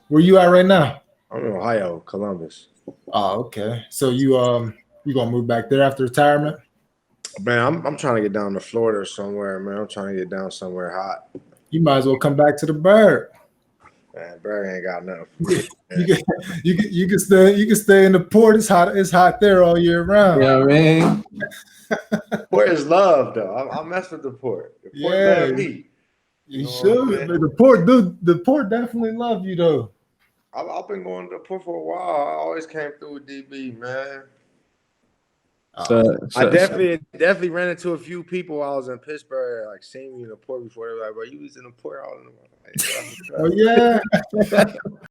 Where you at right now? I'm in Ohio, Columbus. Oh, okay. So you gonna move back there after retirement? Man, I'm trying to get down to Florida or somewhere, man. I'm trying to get down somewhere hot. You might as well come back to the bird. Man, Barry ain't got nothing for You me, can man. you can stay in the port. It's hot there all year You round. know what I mean? Port is love, though. I mess with the port. The port Yeah, love me. You you know what I'm should. saying? But the port definitely love you though. I've been going to the port for a while. I always came through with DB, man. So, Oh, I so, so definitely ran into a few people while I was in Pittsburgh, like seeing me in the port before. They were like, "Bro, you was in the port." I was like, "Yeah, that's what's oh up." yeah.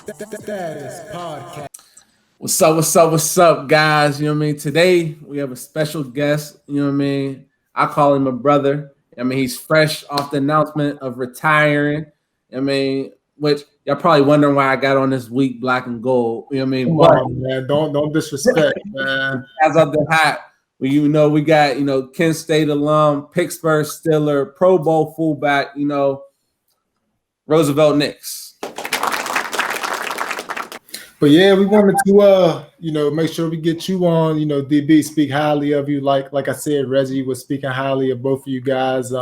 Status podcast. what's up, guys? You know what I mean? Today we have a special guest. You know what I mean? I call him a brother. I mean, he's fresh off the announcement of retiring. I mean, which y'all probably wondering why I got on this week black and gold. You know what I mean? Come But on, man. Don't disrespect, man. as of the hat, we got Kent State alum, Pittsburgh Steeler, Pro Bowl fullback. Roosevelt Nix. But yeah, we wanted to make sure we get you on, DB speak highly of you. Like I said, Reggie was speaking highly of both of you guys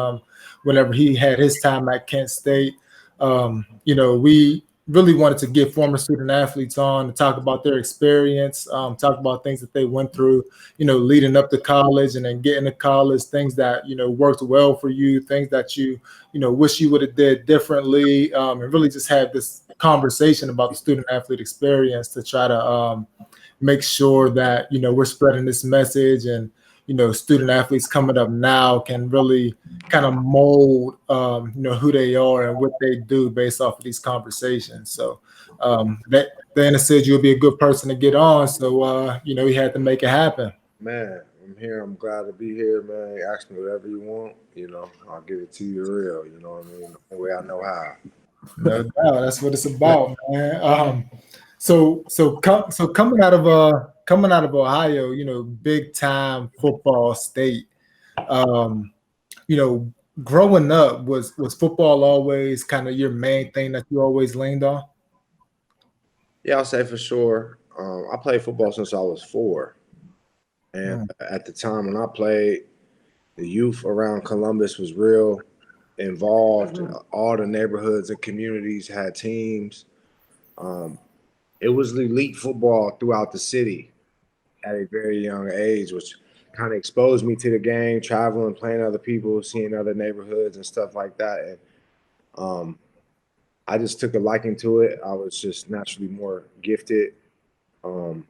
whenever he had his time at Kent State. We really wanted to get former student athletes on to talk about their experience, talk about things that they went through, leading up to college and then getting to college, things that, worked well for you, things that you wish you would have did differently, and really just have this conversation about the student athlete experience to try to make sure that we're spreading this message, and student athletes coming up now can really kind of mold who they are and what they do based off of these conversations. So that Dana said you'll be a good person to get on, so he had to make it happen. Man, I'm here. I'm glad to be here, man. Ask me whatever you want. I'll give it to you real. You know what I mean? The way I know how. No doubt, that's what it's about, man. So coming out of Ohio, big time football state. Um, Growing up, was football always kind of your main thing that you always leaned on? Yeah, I'll say for sure. I played football since I was 4, and Mm. at the time when I played, the youth around Columbus was real involved. All the neighborhoods and communities had teams. Um, it was elite football throughout the city at a very young age, which kind of exposed me to the game, traveling, playing other people, seeing other neighborhoods and stuff like that. And um, I just took a liking to it. I was just naturally more gifted. Um,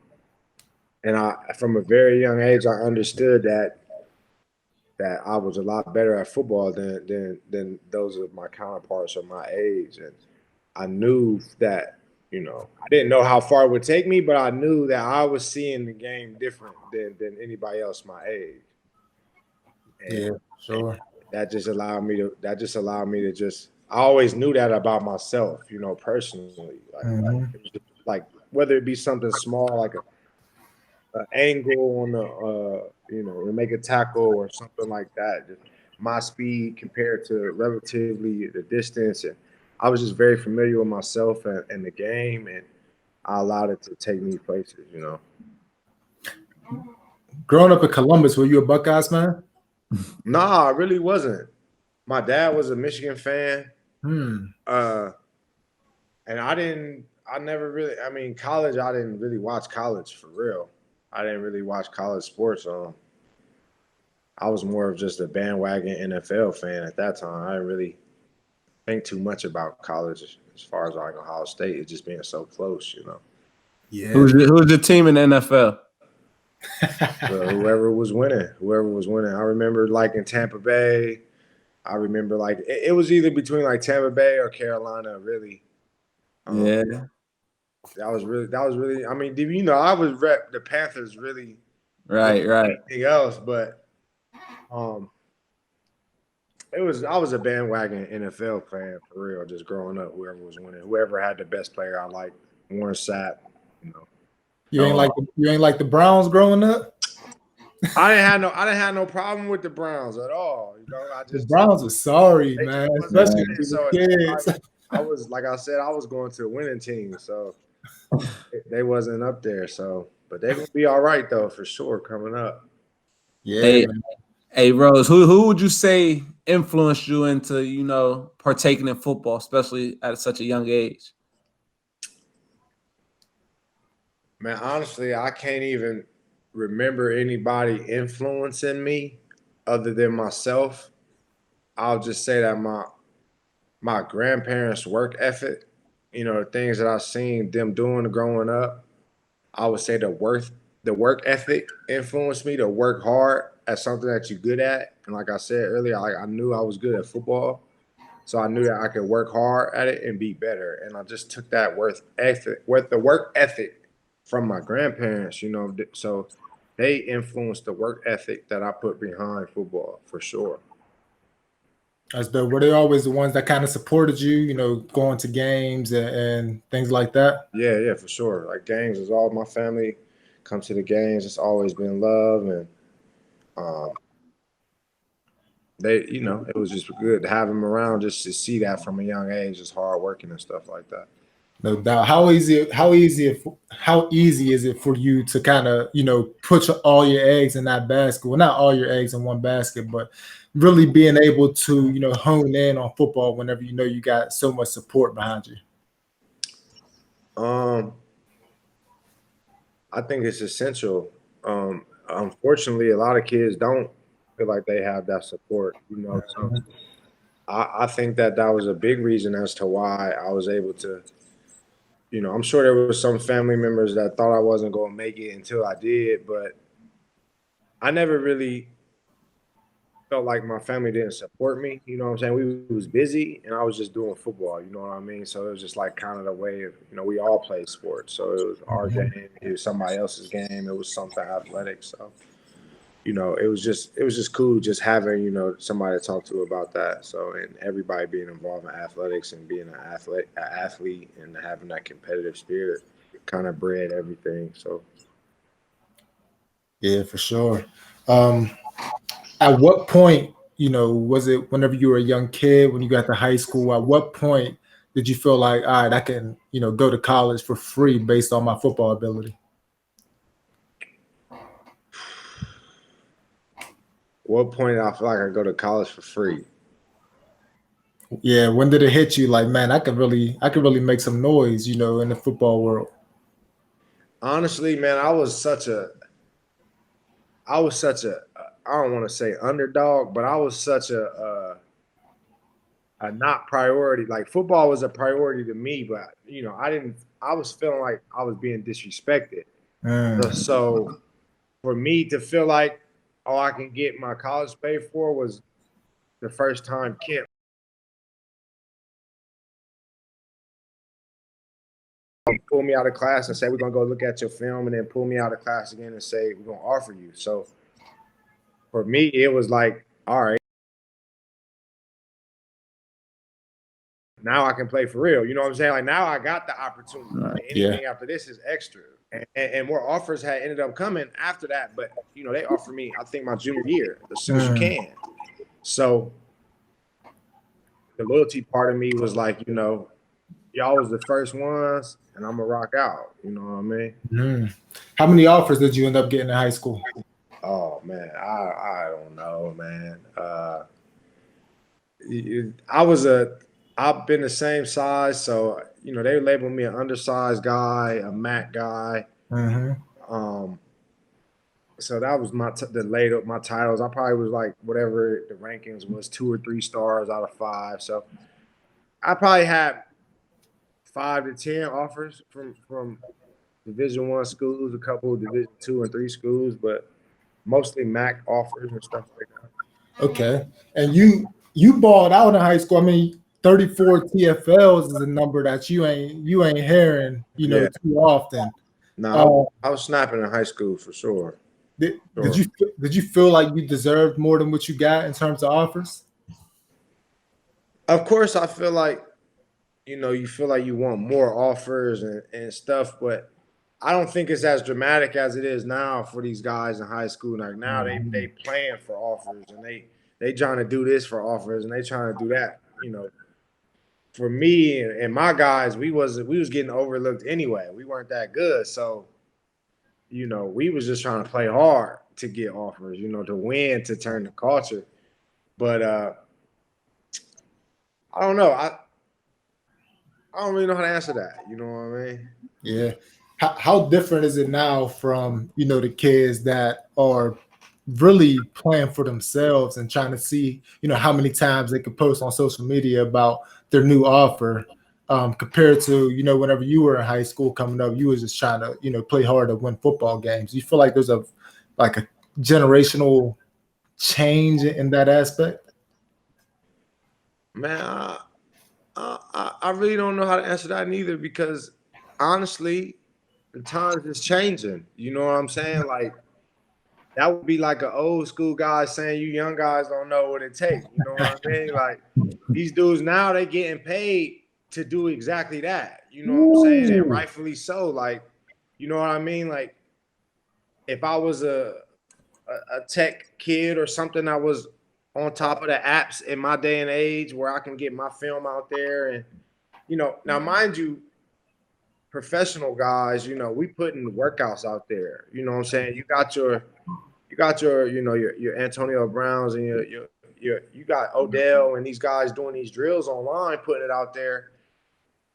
and from a very young age, I understood that I was a lot better at football than those of my counterparts of my age. And I knew that, I didn't know how far it would take me, but I knew that I was seeing the game different than anybody else my age. And Yeah, sure. that just allowed me to just I always knew that about myself, personally. Hmm. Like whether it be something small like a angle on the to make a tackle or something like that. Just my speed compared to relatively the distance, and I was just very familiar with myself and the game, and I allowed it to take me places. Growing up in Columbus, were you a Buckeyes man? Nah, I really wasn't. My dad was a Michigan fan, Hmm. uh, and I never really. I mean, college. I didn't really watch college for real. I didn't really watch college sports. I was more of just a bandwagon NFL fan at that time. I didn't really think too much about college as far as like Ohio State. It just being so close. Yeah. Who's your team in the NFL? So whoever was winning. I remember like in Tampa Bay. I remember like it was either between like Tampa Bay or Carolina, really. Yeah. That was really. I mean, you know, I was rep the Panthers really. Right. Anything else, but I was a bandwagon NFL fan for real. Just growing up, whoever was winning, whoever had the best player, I liked. Warren Sapp, you know. You ain't like the Browns growing up. I didn't have no problem with the Browns at all. You know, The Browns are sorry, man, especially for so the kids. I was like I said, I was going to a winning team, so they wasn't up there. So, but they're gonna be all right though, for sure, coming up. Yeah. Hey, Rose, who would you say influenced you into, you know, partaking in football, especially at such a young age? Man, honestly, I can't even remember anybody influencing me other than myself. I'll just say that my grandparents' work ethic, you know, the things that I've seen them doing growing up, I would say the work ethic influenced me to work hard at something that you're good at. And like I said earlier, I knew I was good at football. So I knew that I could work hard at it and be better. And I just took that the work ethic from my grandparents, you know. So they influenced the work ethic that I put behind football for sure. That's dope. Were they always the ones that kind of supported you, you know, going to games and things like that? Yeah, for sure. Like games is all my family comes to the games. It's always been love, and they, you know, it was just good to have them around just to see that from a young age, just hard working and stuff like that. No doubt. How easy is it for you to kind of, you know, put all your eggs in that basket? Well, not all your eggs in one basket, but really being able to, you know, hone in on football whenever you know you got so much support behind you. I think it's essential. Unfortunately, a lot of kids don't feel like they have that support, you know. So I think that was a big reason as to why I was able to, you know, I'm sure there was some family members that thought I wasn't going to make it until I did, but I never really felt like my family didn't support me. You know what I'm saying? We was busy and I was just doing football, you know what I mean? So it was just like kind of the way of, you know, we all played sports. So it was our game, it was somebody else's game, it was something athletic. So, you know, it was just cool just having, you know, somebody to talk to about that. So, and everybody being involved in athletics and being an athlete and having that competitive spirit kind of bred everything. So Yeah, for sure. At what point, you know, was it whenever you were a young kid, when you got to high school, at what point did you feel like, all right, I can, you know, go to college for free based on my football ability? what point did I feel like I go to college for free? Yeah, when did it hit you like, man, I could really make some noise, you know, in the football world? Honestly, man, I was such a I don't want to say underdog, but I was such a not priority. Like football was a priority to me, but you know, I was feeling like I was being disrespected. So for me to feel like, oh, I can get my college paid for was the first time Kent pull me out of class and say, we're gonna go look at your film, and then pull me out of class again and say, we're gonna offer you. So for me, it was like, all right, now I can play for real. You know what I'm saying? Like now I got the opportunity. Like anything after this is extra. And more offers had ended up coming after that. But, you know, they offered me, I think, my junior year, as soon as you can. So the loyalty part of me was like, you know, y'all was the first ones, and I'm going to rock out. You know what I mean? How many offers did you end up getting in high school? Oh, man, I don't know, man. I've been the same size, so you know they labeled me an undersized guy, a MAC guy. So that was my titles. I probably was like whatever the rankings was, 2 or 3 stars out of 5. So I probably had 5 to 10 offers from Division I schools, a couple of Division II and III schools, but mostly MAC offers and stuff like that. Okay, and you balled out in high school. I mean, 34 TFLs is a number that you ain't hearing, Yeah. too often. No, I was snapping in high school for sure. Did you feel like you deserved more than what you got in terms of offers? Of course, I feel like, you feel like you want more offers and stuff, but I don't think it's as dramatic as it is now for these guys in high school. Like now they playing for offers and they trying to do this for offers and they trying to do that. For me and my guys, we was getting overlooked anyway. We weren't that good, so we was just trying to play hard to get offers, to win, to turn the culture. But I don't know. I don't really know how to answer that. You know what I mean? Yeah. How different is it now from, the kids that are really playing for themselves and trying to see, how many times they could post on social media about their new offer, compared to, whenever you were in high school coming up, you was just trying to, play hard to win football games. You feel like there's a generational change in that aspect? Man, I really don't know how to answer that neither because honestly, the times is changing. You know what I'm saying? Like that would be like an old school guy saying you young guys don't know what it takes. You know what I mean? Like these dudes now they getting paid to do exactly that. You know what I'm saying? And rightfully so. Like, you know what I mean? Like if I was a tech kid or something that was on top of the apps in my day and age where I can get my film out there and now mind you, professional guys, we putting workouts out there. You know what I'm saying? You got your your Antonio Browns and you got Odell and these guys doing these drills online, putting it out there.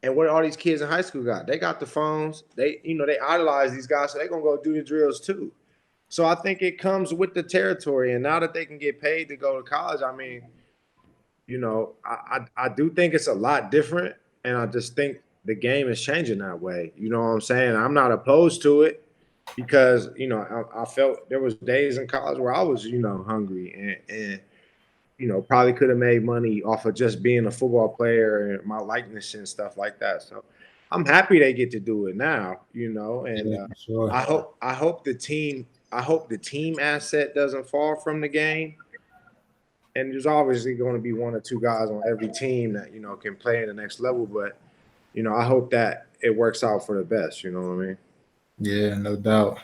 And what all these kids in high school got? They got the phones. They idolize these guys, so they're gonna go do the drills too. So I think it comes with the territory. And now that they can get paid to go to college, I mean, I do think it's a lot different. And I just think the game is changing that way. You know what I'm saying? I'm not opposed to it because, I felt there was days in college where I was, hungry and probably could have made money off of just being a football player and my likeness and stuff like that. So I'm happy they get to do it now, and Yeah, sure. I hope the team asset doesn't fall from the game. And there's obviously going to be one or two guys on every team that, can play in the next level. But, I hope that it works out for the best. You know what I mean? Yeah, no doubt.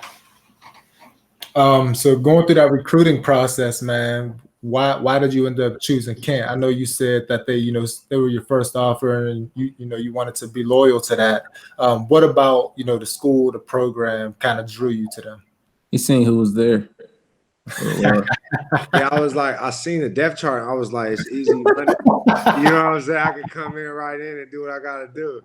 So going through that recruiting process, man, why did you end up choosing Kent? I know you said that they were your first offer and you wanted to be loyal to that. What about, the school, the program kind of drew you to them? You seen who was there. Yeah, I was like, I seen the depth chart. I was like, it's easy money. You know what I'm saying? I could come in right in and do what I gotta do.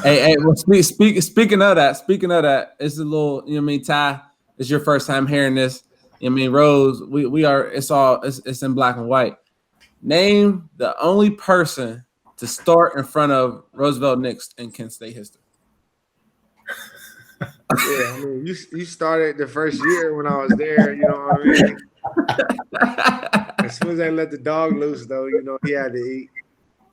Hey, well, speaking of that, it's a little, Ty, it's your first time hearing this. Rose, it's in black and white. Name the only person to start in front of Roosevelt Nix in Kent State history. Yeah, I mean, you started the first year when I was there, you know what I mean? As soon as they let the dog loose, though, he had to eat.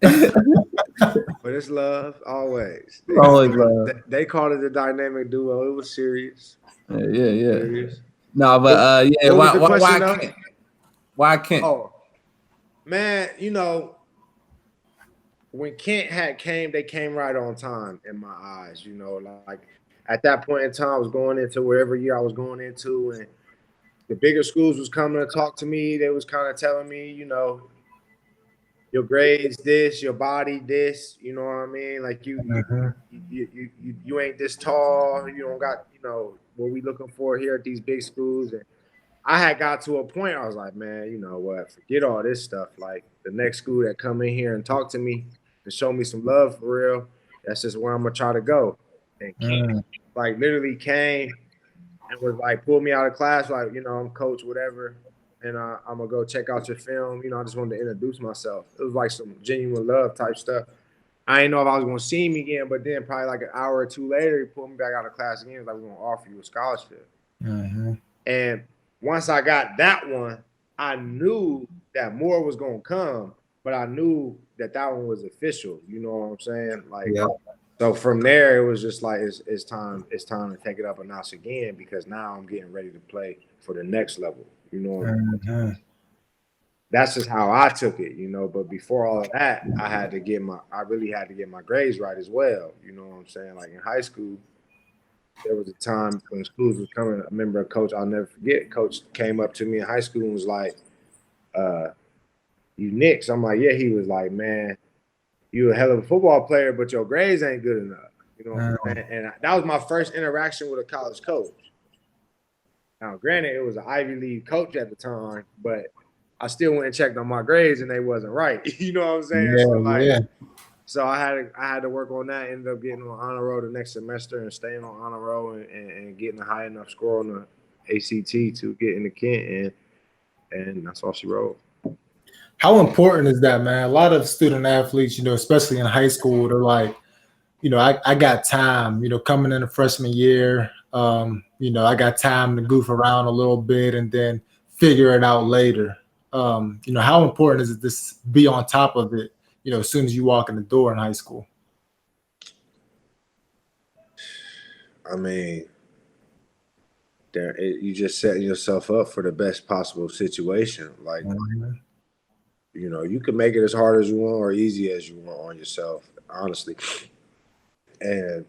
But it's love, always. They called it the dynamic duo. It was serious. Yeah. Serious. No, but why Kent? Oh, man, when Kent they came right on time in my eyes, like at that point in time, I was going into whatever year I was going into, and the bigger schools was coming to talk to me. They was kind of telling me, your grades this, your body this, you know what I mean? Like you ain't this tall, you don't got, what we looking for here at these big schools. And I had got to a point, I was like, man, you know what, forget all this stuff. Like the next school that come in here and talk to me to show me some love for real, that's just where I'm gonna try to go. And King, literally came and was like, pulled me out of class, like, I'm coach, whatever. And I'm gonna go check out your film. I just wanted to introduce myself. It was like some genuine love type stuff. I didn't know if I was gonna see him again, but then probably like an hour or two later, he pulled me back out of class again. He was like, we're gonna offer you a scholarship. And once I got that one, I knew that more was gonna come. but I knew that one was official. You know what I'm saying? Like, Yeah. so from there, it was just like it's time to take it up a notch again, because now I'm getting ready to play for the next level. You know what I mean? Mm-hmm. That's just how I took it, you know. But before all of that, I really had to get my grades right as well. You know what I'm saying? Like in high school, there was a time when schools was coming. I remember a coach, I'll never forget. Coach came up to me in high school and was like, "You Nix?" I'm like, "Yeah." He was like, "Man, you a hell of a football player, but your grades ain't good enough." You know what I'm saying? And that was my first interaction with a college coach. Now, granted, it was an Ivy League coach at the time, but I still went and checked on my grades and they wasn't right. You know what I'm saying? Yeah, So like, yeah. so I had to work on that. Ended up getting on honor roll the next semester and staying on honor roll and getting a high enough score on the ACT to get in the Kent, and that's all she wrote. How important is that, man? A lot of student athletes, you know, especially in high school, they're like, you know, I got time, you know, coming in the freshman year, you know, I got time to goof around a little bit and then figure it out later. You know, how important is it to be on top of it, you know, as soon as you walk in the door in high school? I mean, you just setting yourself up for the best possible situation. Like, you know, you can make it as hard as you want or easy as you want on yourself, honestly. And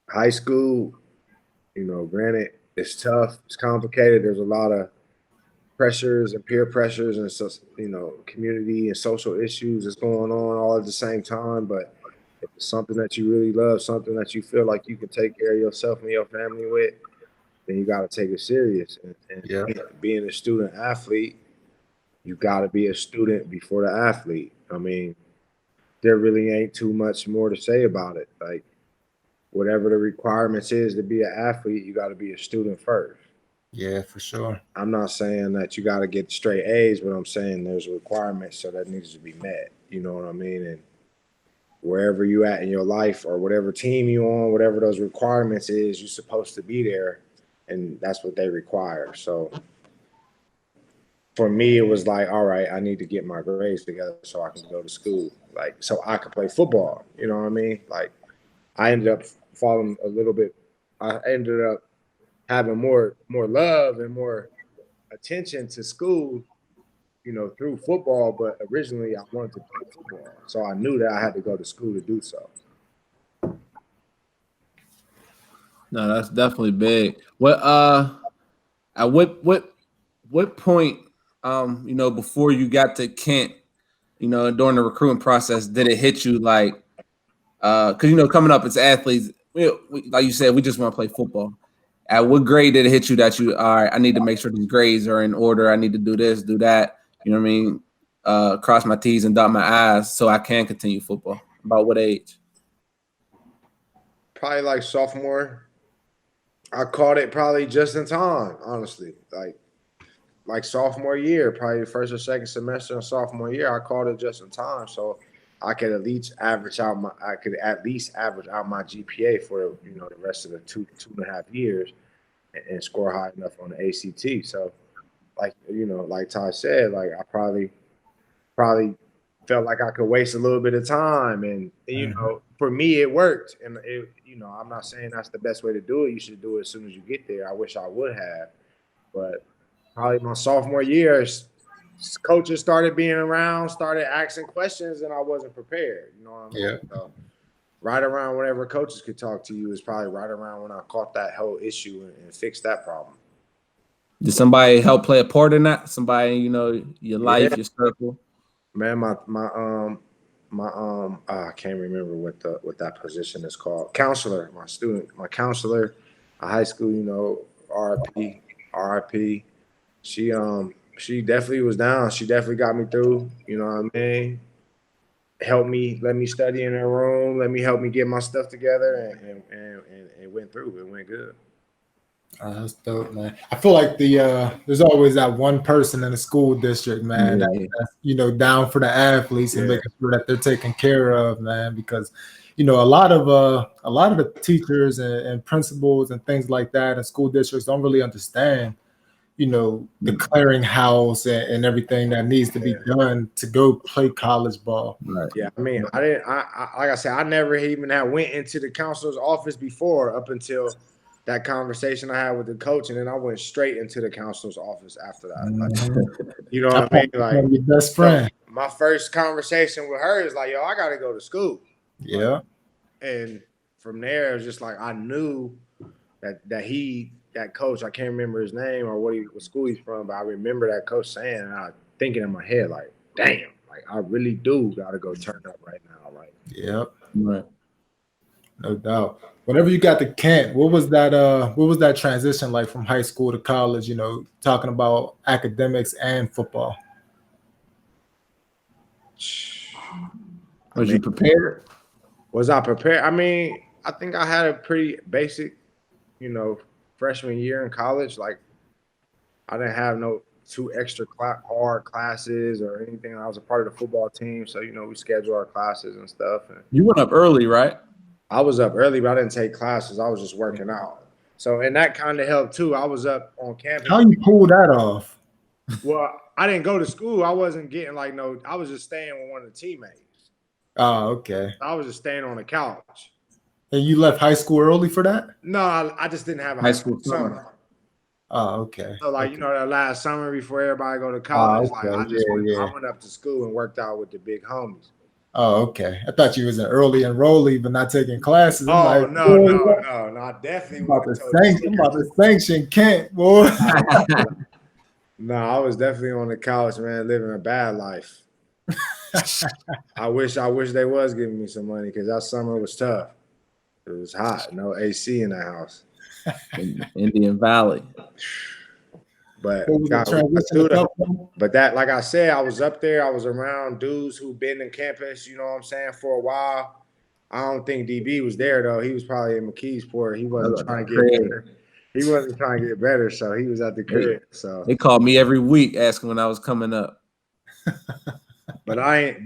high school, you know, granted, it's tough, it's complicated. There's a lot of pressures and peer pressures and so, you know, community and social issues that's going on all at the same time. But if it's something that you really love, something that you feel like you can take care of yourself and your family with, then you got to take it serious. And being a student athlete, you got to be a student before the athlete. I mean, there really ain't too much more to say about it. Like, whatever the requirements is to be an athlete, you got to be a student first. Yeah, for sure. I'm not saying that you got to get straight A's, but I'm saying there's requirements, so that needs to be met. You know what I mean? And wherever you at in your life or whatever team you on, whatever those requirements is, you're supposed to be there, and that's what they require. So for me, it was like, all right, I need to get my grades together so I can go to school, like so I could play football. You know what I mean? Like, I ended up falling a little bit. I ended up having more love and more attention to school, you know, through football. But originally, I wanted to play football, so I knew that I had to go to school to do so. No, that's definitely big. What at what point, you know, before you got to Kent, you know, during the recruiting process, did it hit you like, because you know, coming up as athletes, we, like you said, we just want to play football. At what grade did it hit you that you, all right, I need to make sure these grades are in order. I need to do this, do that. You know what I mean? Cross my T's and dot my I's so I can continue football. About what age? Probably like sophomore. I caught it probably just in time, honestly. Like sophomore year, probably the first or second semester of sophomore year, I caught it just in time. So I could at least average out my GPA for, you know, the rest of the two and a half years and score high enough on the ACT. So, like, you know, like Ty said, like I probably felt like I could waste a little bit of time, and you know, for me it worked. And it, you know, I'm not saying that's the best way to do it. You should do it as soon as you get there. I wish I would have, but probably my sophomore year, coaches started being around, started asking questions, and I wasn't prepared. You know what I mean? Yeah. So right around whenever coaches could talk to you is probably right around when I caught that whole issue and fixed that problem. Did somebody help play a part in that? Somebody, you know, your life, your circle? Man, I can't remember what that position is called. Counselor, my counselor, at high school, you know, RIP. She definitely was down. She definitely got me through. You know what I mean? Helped me, let me study in her room, help me get my stuff together, and it went through. It went good. That's dope, man. I feel like there's always that one person in the school district, man, that's, you know, down for the athletes and making sure that they're taken care of, man. Because, you know, a lot of the teachers and principals and things like that in school districts don't really understand, the clearinghouse and everything that needs to be done to go play college ball. Right. Yeah, I mean, I didn't. I like I said, I never even went into the counselor's office before up until that conversation I had with the coach, and then I went straight into the counselor's office after that. Like, you know what I mean? Like, your best friend. So my first conversation with her is like, "Yo, I got to go to school." Yeah. And from there, it's just like I knew that coach, I can't remember his name or what school he's from, but I remember that coach saying, and I thinking in my head, like, damn, like I really do gotta go turn up right now. Like, yep. Right. No doubt. Whenever you got to Kent, what was that transition like from high school to college, talking about academics and football? Was you prepared? Was I prepared? I mean, I think I had a pretty basic, freshman year in college. Like, I didn't have no two extra hard classes or anything. I was a part of the football team, so we schedule our classes and stuff. And you went up early, right? I was up early, but I didn't take classes. I was just working out. So, and that kind of helped too. I was up on campus. How you pull that off? Well, I didn't go to school. I wasn't getting I was just staying with one of the teammates. Oh, okay. I was just staying on the couch. And you left high school early for that? No, I just didn't have a high school summer. Oh, okay. So that last summer before everybody go to college, okay. I went up to school and worked out with the big homies. Oh, okay. I thought you was an early enrollee, but not taking classes. No, I definitely about to sanction Kent, boy. No, I was definitely on the couch, man, living a bad life. I wish they was giving me some money because that summer was tough. It was hot, no AC in the house. Indian Valley. But that, like I said, I was up there. I was around dudes who've been in campus, you know what I'm saying, for a while. I don't think DB was there though. He was probably in McKeesport. He wasn't trying to get better. He wasn't trying to get better, so he was at the crib. So they called me every week asking when I was coming up. But I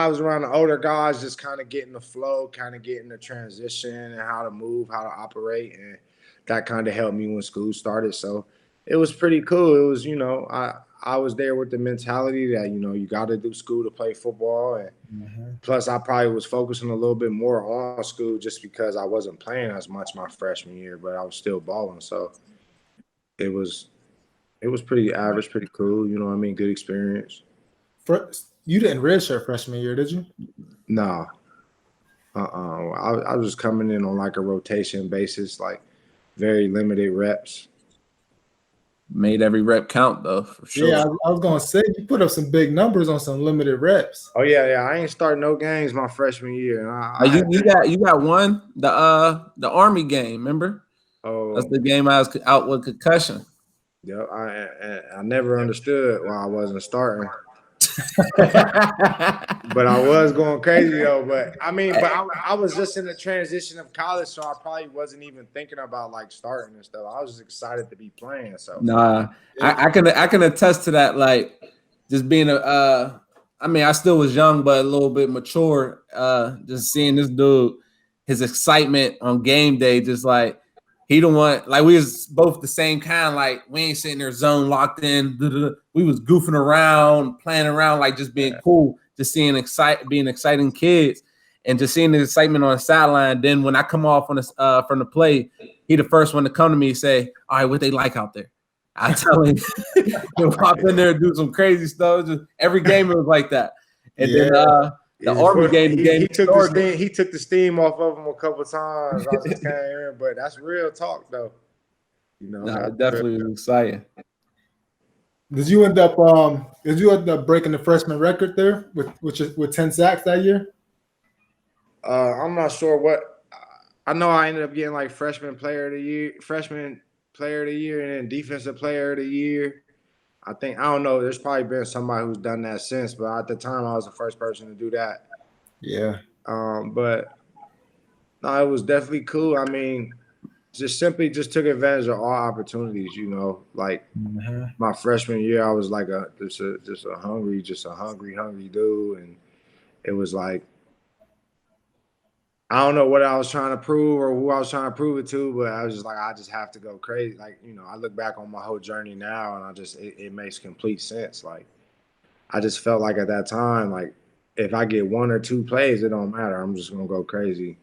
was around the older guys, just kind of getting the flow, kind of getting the transition and how to move, how to operate, and that kind of helped me when school started. So it was pretty cool. It was, I was there with the mentality that, you got to do school to play football. And plus, I probably was focusing a little bit more on school just because I wasn't playing as much my freshman year, but I was still balling. So it was pretty average, pretty cool. You know what I mean? Good experience. You didn't redshirt freshman year, did you? No. I was just coming in on like a rotation basis, like very limited reps. Made every rep count though, for sure. Yeah, I was gonna say you put up some big numbers on some limited reps. Oh yeah. I ain't starting no games my freshman year. You got one, the Army game, remember? Oh, that's the game I was out with concussion. Yeah, I never understood why I wasn't starting. But I was going crazy though. But I was just in the transition of college, so I probably wasn't even thinking about like starting and stuff. I was just excited to be playing. So I can attest to that. Like just being I still was young, but a little bit mature. Just seeing this dude, his excitement on game day, just like he don't want, like we was both the same kind, like we ain't sitting there zone locked in. We was goofing around, playing around, like just being cool, just being exciting kids, and just seeing the excitement on the sideline. Then when I come off on from the play, he the first one to come to me and say, "All right, what they like out there?" I tell him, he'll pop in there and do some crazy stuff. Just every game it was like that, and then the Army game, he took the steam off of him a couple times. I just can't hear him, but that's real talk, though. It definitely was exciting. Did you end up breaking the freshman record there with 10 sacks that year? I'm not sure what. I know I ended up getting like freshman player of the year, and then defensive player of the year. I don't know. There's probably been somebody who's done that since, but at the time I was the first person to do that. Yeah. But no, it was definitely cool. I mean, just took advantage of all opportunities. Like my freshman year, I was like a hungry dude, and it was like I don't know what I was trying to prove or who I was trying to prove it to, but I was just like, I just have to go crazy. Like, I look back on my whole journey now, and it makes complete sense. Like, I just felt like at that time, like, if I get 1 or 2 plays, it don't matter. I'm just gonna go crazy.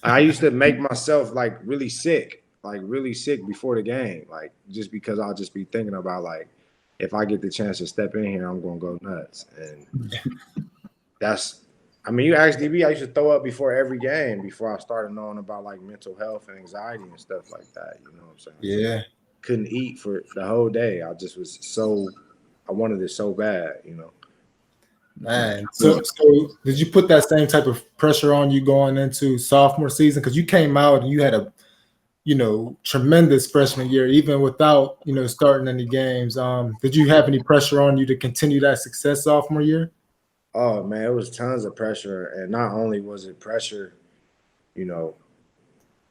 I used to make myself like really sick before the game, like just because I'll just be thinking about like, if I get the chance to step in here, I'm gonna go nuts. And you asked DB, I used to throw up before every game before I started knowing about like mental health and anxiety and stuff like that. You know what I'm saying? Yeah. So couldn't eat for the whole day. I just was I wanted it so bad, Man, so did you put that same type of pressure on you going into sophomore season? Because you came out and you had a, tremendous freshman year, even without, starting any games. Did you have any pressure on you to continue that success sophomore year? Oh man, it was tons of pressure, and not only was it pressure,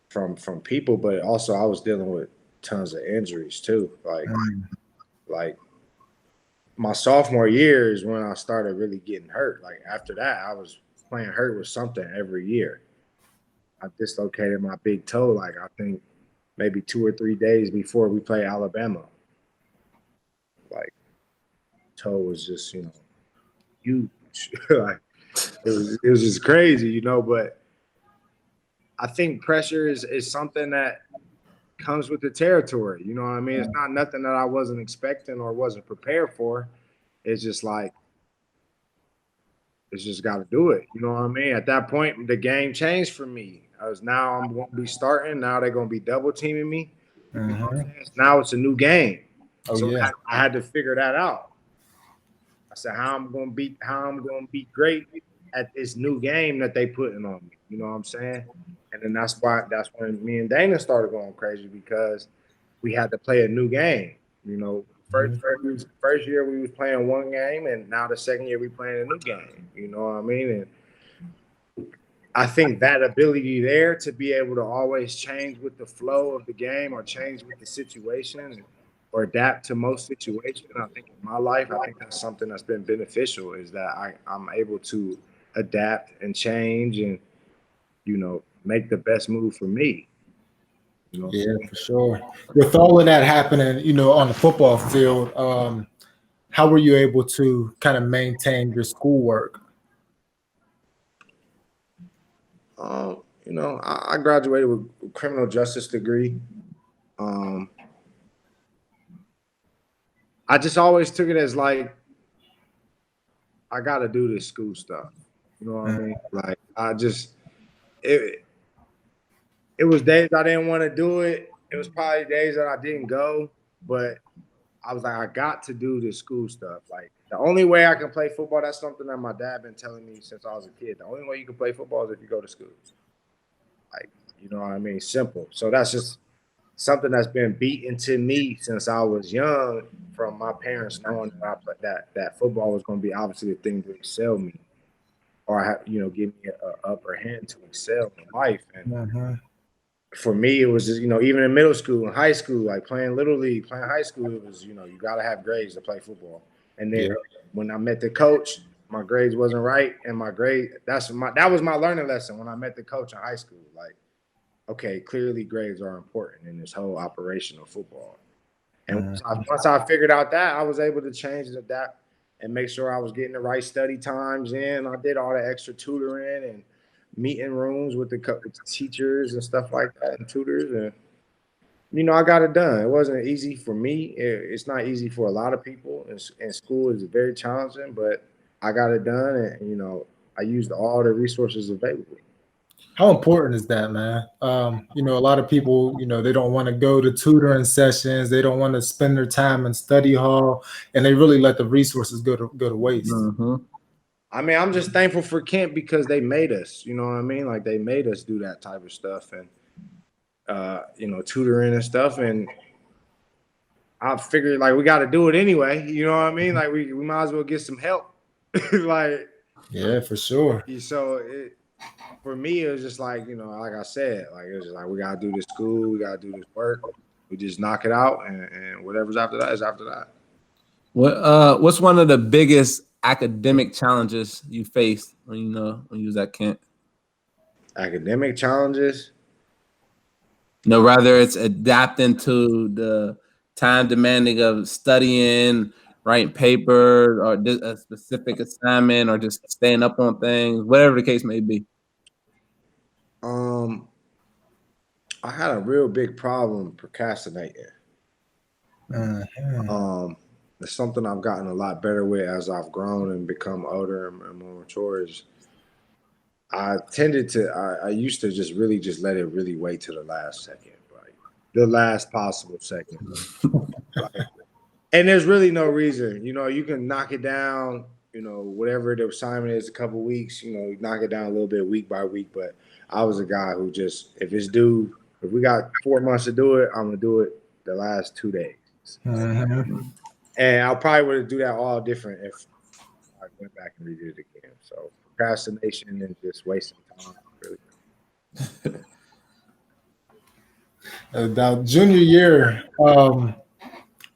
from people, but also I was dealing with tons of injuries too. Like my sophomore year is when I started really getting hurt. Like after that, I was playing hurt with something every year. I dislocated my big toe, like I think maybe 2 or 3 days before we played Alabama. Like toe was just, huge. Like it was just crazy, but I think pressure is something that comes with the territory. You know what I mean? It's not nothing that I wasn't expecting or wasn't prepared for. It's just like, it's just got to do it. You know what I mean? At that point, the game changed for me. Now I'm going to be starting. Now they're going to be double teaming me. You know what I'm saying? Now it's a new game. I had to figure that out. I said, how I'm going to be great at this new game that they putting on me. You know what I'm saying? And then that's when me and Dana started going crazy, because we had to play a new game. First year we was playing one game, and now the second year we playing a new game. You know what I mean? And I think that ability there to be able to always change with the flow of the game, or change with the situation, or adapt to most situations. I think in my life, I think that's something that's been beneficial, is that I'm able to adapt and change and, make the best move for me. Yeah, for sure. With all of that happening, on the football field, how were you able to kind of maintain your schoolwork? I graduated with a criminal justice degree. I just always took it as like, I got to do this school stuff. You know what I mean? Like it was days I didn't want to do it. It was probably days that I didn't go, but I was like, I got to do this school stuff. Like the only way I can play football, that's something that my dad been telling me since I was a kid. The only way you can play football is if you go to school. Like, you know what I mean? Simple. So that's just something that's been beaten to me since I was young, from my parents knowing that football was going to be obviously the thing to excel me, or give me an upper hand to excel in life. And for me, it was just, even in middle school and high school, like playing little league, playing high school, it was, you got to have grades to play football. And then when I met the coach, my grades wasn't right, and that was my learning lesson when I met the coach in high school. Like, okay, clearly grades are important in this whole operation of football. And once I figured out that, I was able to change and adapt and make sure I was getting the right study times in. I did all the extra tutoring and meeting rooms with the teachers and stuff like that, and tutors. And, I got it done. It wasn't easy for me. It's not easy for a lot of people. And school is very challenging, but I got it done. And, I used all the resources available. How important is that, man? A lot of people, they don't want to go to tutoring sessions. They don't want to spend their time in study hall, and they really let the resources go to waste. I mean, I'm just thankful for Kent, because they made us, you know what I mean? Like, they made us do that type of stuff, and, tutoring and stuff. And I figured, like, we got to do it anyway. You know what I mean? Like, we might as well get some help. Like, yeah, for sure. So for me, it was just like, like I said, like, it was just like, we got to do this school, we got to do this work. We just knock it out, and whatever's after that is after that. What's one of the biggest academic challenges you faced when you was at Kent? Academic challenges. Rather it's adapting to the time demanding of studying, writing papers, or a specific assignment, or just staying up on things, whatever the case may be. I had a real big problem procrastinating. It's something I've gotten a lot better with as I've grown and become older and more mature. Is I used to just really just let it really wait to the last second, like the last possible second. And there's really no reason, you can knock it down, whatever the assignment is, a couple weeks, knock it down a little bit week by week. But I was a guy who just, if it's due, if we got 4 months to do it, I'm going to do it the last 2 days. And I probably would do that all different if I went back and redid it again. So procrastination and just wasting time, really. Now, junior year,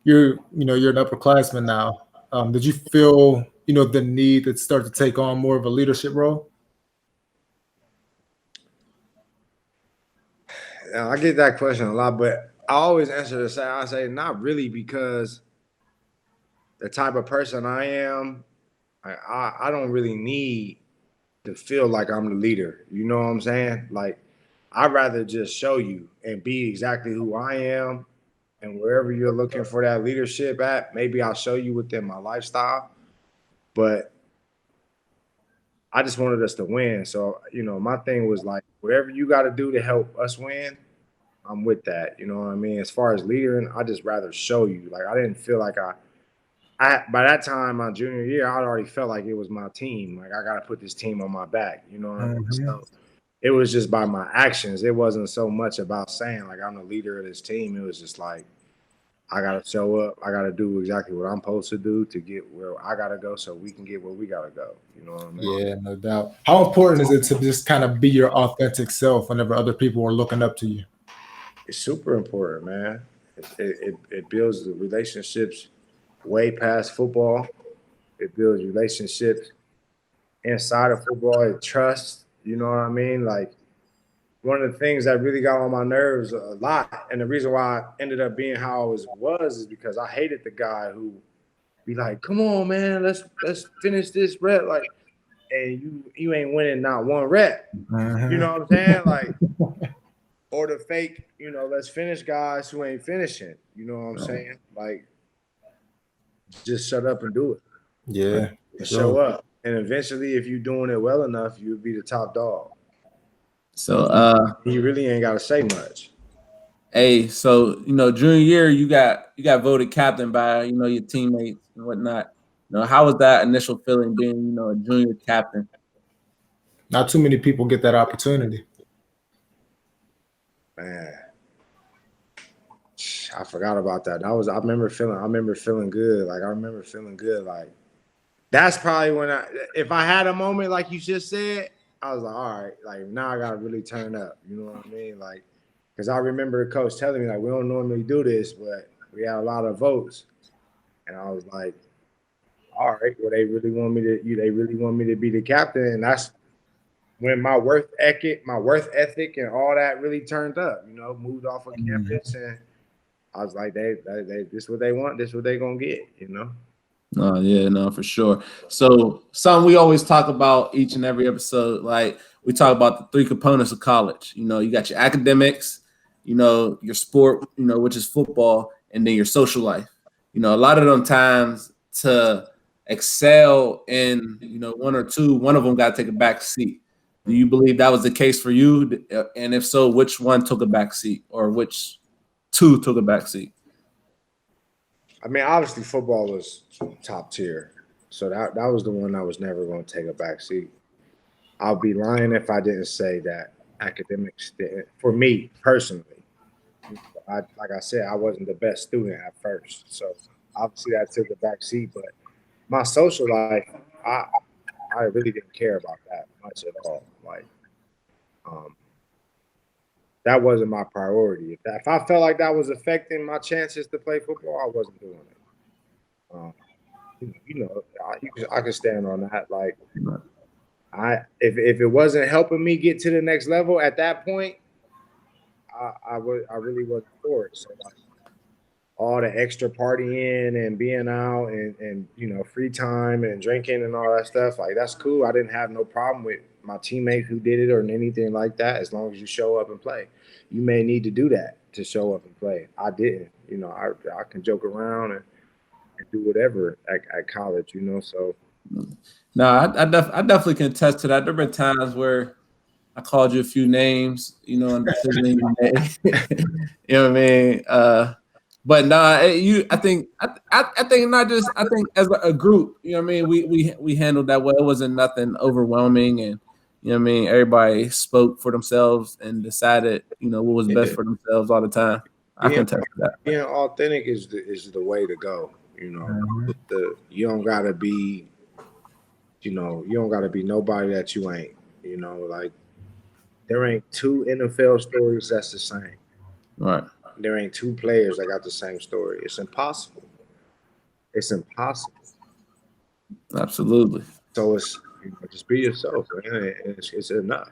you're an upperclassman now. Did you feel the need to start to take on more of a leadership role? I get that question a lot, but I always answer the same. I say not really, because the type of person I am, I don't really need to feel like I'm the leader. You know what I'm saying? Like, I'd rather just show you and be exactly who I am. And wherever you're looking for that leadership at, maybe I'll show you within my lifestyle. But I just wanted us to win. So, my thing was like, whatever you got to do to help us win, I'm with that. You know what I mean? As far as leading, I just rather show you. Like, I didn't feel like I by that time, my junior year, I already felt like it was my team. Like, I got to put this team on my back. You know what I mean? So it was just by my actions. It wasn't so much about saying, like, I'm the leader of this team. It was just like, I got to show up. I got to do exactly what I'm supposed to do to get where I got to go so we can get where we got to go. You know what I mean? Yeah, no doubt. How important is it to just kind of be your authentic self whenever other people are looking up to you? It's super important, man. It builds the relationships way past football. It builds relationships inside of football. It trust, you know what I mean? Like, one of the things that really got on my nerves a lot, and the reason why I ended up being how I was is because I hated the guy who be like, "Come on, man, let's finish this rep," like, and you ain't winning not one rep. You know what I'm saying? Like, or the fake, let's finish guys who ain't finishing. You know what I'm saying? Like, just shut up and do it. Yeah, and show up, and eventually, if you're doing it well enough, you'll be the top dog. So you really ain't got to say much. Hey, so junior year, you got voted captain by your teammates and whatnot. How was that initial feeling being a junior captain? Not too many people get that opportunity. Man, I forgot about that. I remember feeling good. Like, I remember feeling good. Like, that's probably when if I had a moment like you just said, I was like, all right, like, now I got to really turn up. You know what I mean? Like, because I remember the coach telling me, like, we don't normally do this, but we had a lot of votes. And I was like, all right, well, they really want me to be the captain. And that's when my worth ethic and all that really turned up, moved off of campus. And I was like, they this what they want, this what they gonna get, Oh, yeah, no, for sure. So something we always talk about each and every episode, like, we talk about the 3 components of college. You got your academics, your sport, which is football, and then your social life. A lot of them times to excel in, one of them got to take a back seat. Do you believe that was the case for you? And if so, which one took a back seat, or which 2 took a back seat? I mean, obviously football was top tier. So that was the one that was never going to take a back seat. I'll be lying if I didn't say that academics didn't, for me personally. Like I said, I wasn't the best student at first. So obviously that took a back seat. But my social life, I really didn't care about that much at all. Like, that wasn't my priority. If I felt like that was affecting my chances to play football, I wasn't doing it. I can stand on that. Like, If it wasn't helping me get to the next level at that point, I really wasn't for it. So like, all the extra partying and being out and free time and drinking and all that stuff, like that's cool. I didn't have no problem with my teammate who did it or anything like that, as long as you show up and play. You may need to do that to show up and play. I didn't. I can joke around and do whatever at college, so. No, I definitely can attest to that. There have been times where I called you a few names, and decision you made. You know what I mean? But no, I think not just. I think as a group, you know what I mean. We handled that well. It wasn't nothing overwhelming, and you know what I mean. Everybody spoke for themselves and decided, what was best for themselves all the time. I can attest to that. Being authentic is the way to go. You don't gotta be. You don't gotta be nobody that you ain't. Like there ain't two NFL stories that's the same. Right. There ain't two players that got the same story. It's impossible. It's impossible. Absolutely. So it's just be yourself, man. It's enough.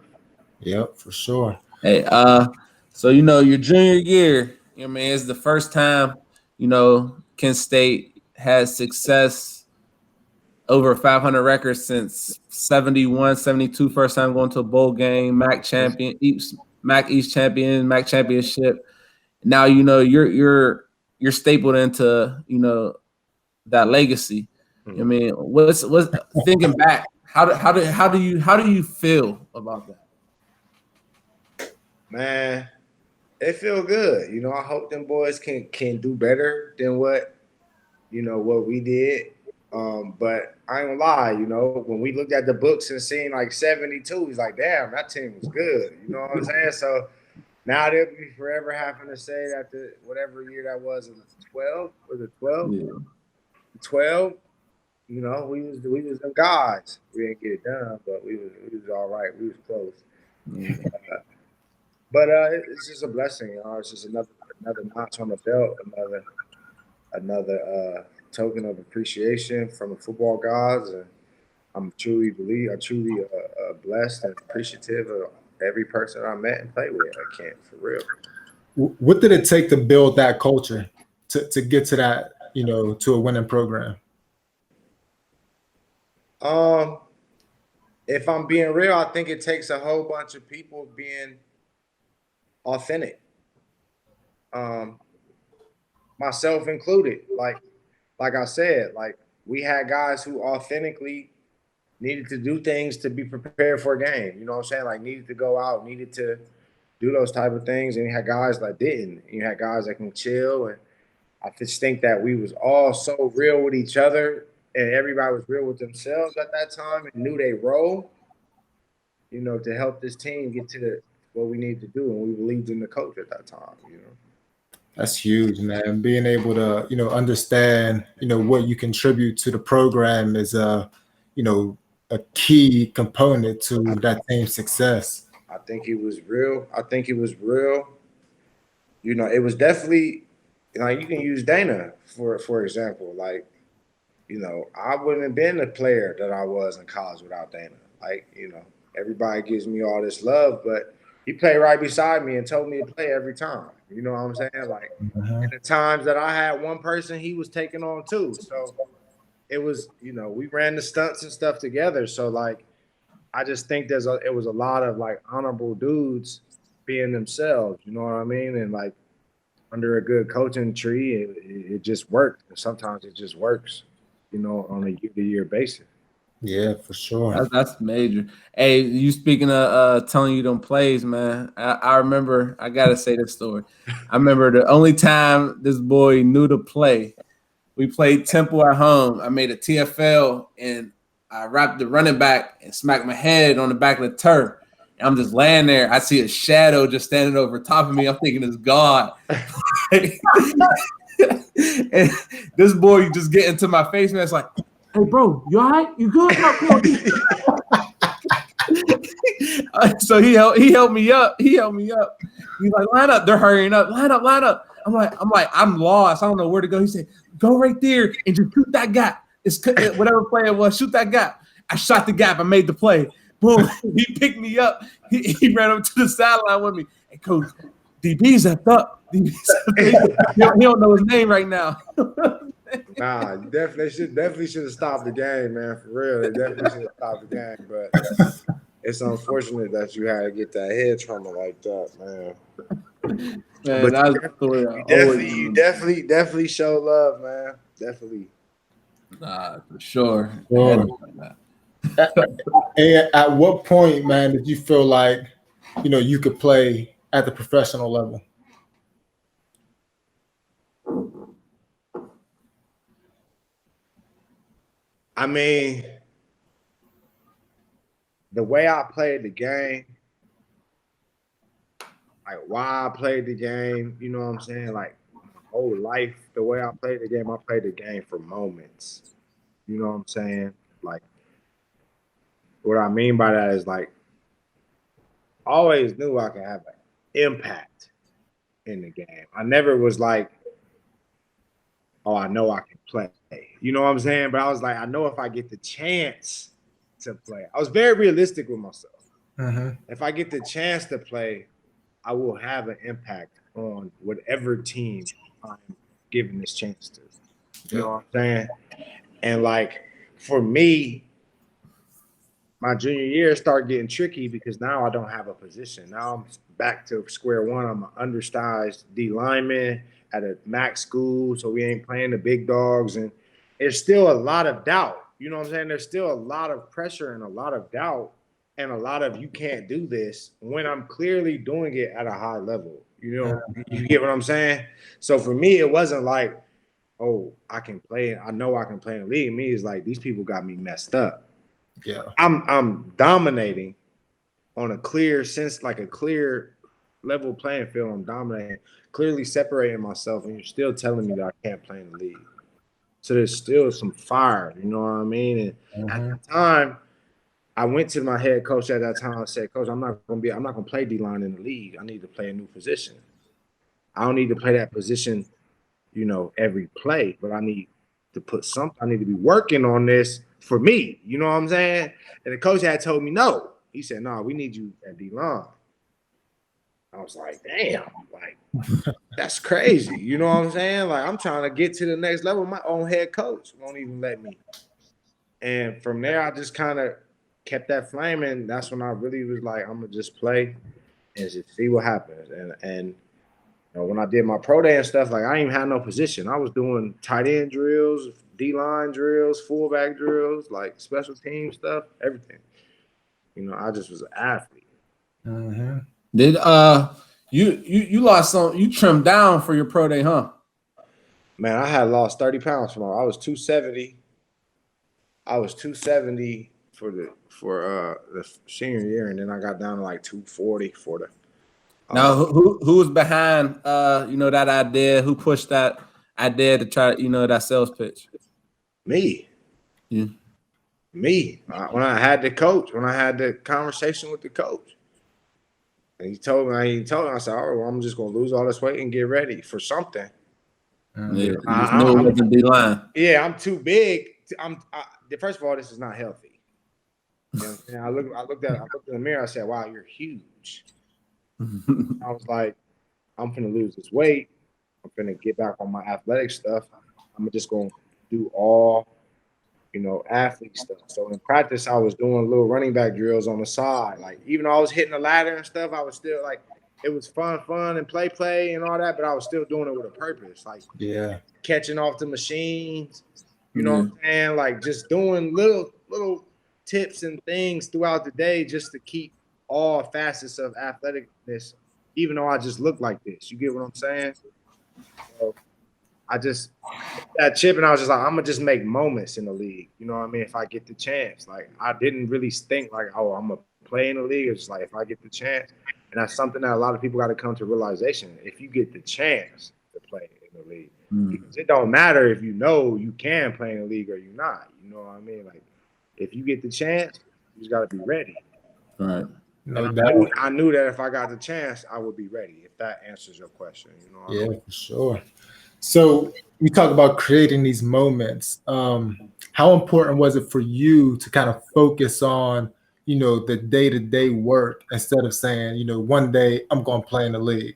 Yep, for sure. Hey, so your junior year, it's the first time, Kent State has success over 500 records since 71, 72, first time going to a bowl game, MAC champion, MAC East champion, MAC championship. Now you're stapled into that legacy. I mean, what's thinking back? How do you feel about that? Man, it feel good. I hope them boys can do better than what we did. But I ain't gonna lie, when we looked at the books and seen like 72, he's like, damn, that team was good. You know what I'm saying? So now they'll be forever having to say that whatever year that was 12? Was it 12? Yeah. 12. We was them guys. We didn't get it done, but we was all right. We was close. Yeah. But it's just a blessing. It's just another notch on the belt, another token of appreciation from the football gods, and I'm truly blessed and appreciative of every person I met and played with. I can't, for real. What did it take to build that culture to get to that, to a winning program? If I'm being real, I think it takes a whole bunch of people being authentic, myself included. Like I said, like we had guys who authentically needed to do things to be prepared for a game. You know what I'm saying? Like needed to go out, needed to do those type of things. And you had guys that didn't. You had guys that can chill. And I just think that we was all so real with each other, and everybody was real with themselves at that time and knew their role, to help this team get to what we need to do. And we believed in the coach at that time, That's huge, man. Being able to, understand, what you contribute to the program is a key component to that team's success. I think it was real. It was definitely, you can use Dana for example. Like, I wouldn't have been the player that I was in college without Dana. Like, everybody gives me all this love, but he played right beside me and told me to play every time. You know what I'm saying? Like, in the times that I had one person, he was taking on two. So it was, we ran the stunts and stuff together. So, like, I just think it was a lot of, like, honorable dudes being themselves. You know what I mean? And, like, under a good coaching tree, it just worked. And sometimes it just works, on a year-to-year basis. Yeah, for sure. That's major. Hey, you speaking of telling you them plays, man. I remember, I gotta say this story. I remember the only time this boy knew to play, we played Temple at home. I made a TFL and I wrapped the running back and smacked my head on the back of the turf. And I'm just laying there. I see a shadow just standing over top of me. I'm thinking it's God. And this boy just get into my face, man. It's like, hey, bro, you all right? You good? So he helped me up. He's like, line up. They're hurrying up. Line up. I'm like, I'm lost. I don't know where to go. He said, go right there and just shoot that gap. It's whatever play it was. Shoot that gap. I shot the gap. I made the play. Boom. He picked me up. He ran up to the sideline with me. Hey, coach, DB's up. DB's up. He don't know his name right now. Nah, definitely should have stopped the game, man. For real, they definitely should have stopped the game. But it's unfortunate that you had to get that head trauma like that, man. Man, But that's the story. you definitely show love, man. Definitely. Nah, for sure. And at what point, man, did you feel like, you could play at the professional level? I mean, the way I played the game, like why I played the game, you know what I'm saying? Like my whole life, the way I played the game, I played the game for moments. You know what I'm saying? Like, what I mean by that is like, I always knew I could have an impact in the game. I never was like, oh, I know I can play. You know what I'm saying? But I was like, I know if I get the chance to play. I was very realistic with myself. Mm-hmm. If I get the chance to play, I will have an impact on whatever team I'm given this chance to. You know what I'm saying? And like, for me, my junior year started getting tricky because now I don't have a position. Now I'm back to square one. I'm an undersized D lineman at a MAC school, so we ain't playing the big dogs. And there's still a lot of doubt. You know what I'm saying? There's still a lot of pressure and a lot of doubt and a lot of you can't do this when I'm clearly doing it at a high level. You get what I'm saying? So for me, it wasn't like, oh, I can play. I know I can play in the league. Me, it's like these people got me messed up. Yeah, I'm dominating on a clear sense, like a clear level playing field. I'm dominating, clearly separating myself, and you're still telling me that I can't play in the league. So there's still some fire, you know what I mean? And at the time, I went to my head coach at that time and said, Coach, I'm not gonna play D-line in the league. I need to play a new position. I don't need to play that position, every play, but I need to put something. I need to be working on this for me. You know what I'm saying? And the coach had told me no. He said, no, we need you at D-line. I was like, damn, like, that's crazy. You know what I'm saying? Like, I'm trying to get to the next level. My own head coach won't even let me. And from there, I just kind of kept that flame. And that's when I really was like, I'm going to just play and just see what happens. And when I did my pro day and stuff, like I didn't even have no position. I was doing tight end drills, D-line drills, fullback drills, like special team stuff, everything. I just was an athlete. Mm-hmm. Did you lost some? You trimmed down for your pro day, huh? Man, I had lost 30 pounds from I was 270. I was 270 for the senior year, and then I got down to like 240 for the. Now, who was behind that idea? Who pushed that idea to try that sales pitch? Me. Yeah. Me. When I had the conversation with the coach. And he told me, I said, all right, well, I'm just going to lose all this weight and get ready for something. Yeah, it wasn't D-line. Yeah, I'm too big. First of all, this is not healthy. You know what I'm saying? I looked in the mirror. I said, wow, you're huge. I was like, I'm going to lose this weight. I'm going to get back on my athletic stuff. I'm just going to do all athlete stuff. So in practice, I was doing little running back drills on the side. Like, even though I was hitting the ladder and stuff, I was still like, it was fun and play and all that, but I was still doing it with a purpose. Like, catching off the machines, you know what I'm saying? Like, just doing little tips and things throughout the day just to keep all facets of athleticness, even though I just look like this. You get what I'm saying? So, I just that chip, and I was just like, I'm gonna just make moments in the league. You know what I mean? If I get the chance, like I didn't really think like, oh, I'm gonna play in the league. It's just like if I get the chance, and that's something that a lot of people got to come to realization. If you get the chance to play in the league, because it don't matter if you can play in the league or you're not. You know what I mean? Like if you get the chance, you just got to be ready. Right. I knew that if I got the chance, I would be ready. If that answers your question, I mean? For sure. So we talk about creating these moments. How important was it for you to kind of focus on, the day-to-day work instead of saying, one day I'm going to play in the league?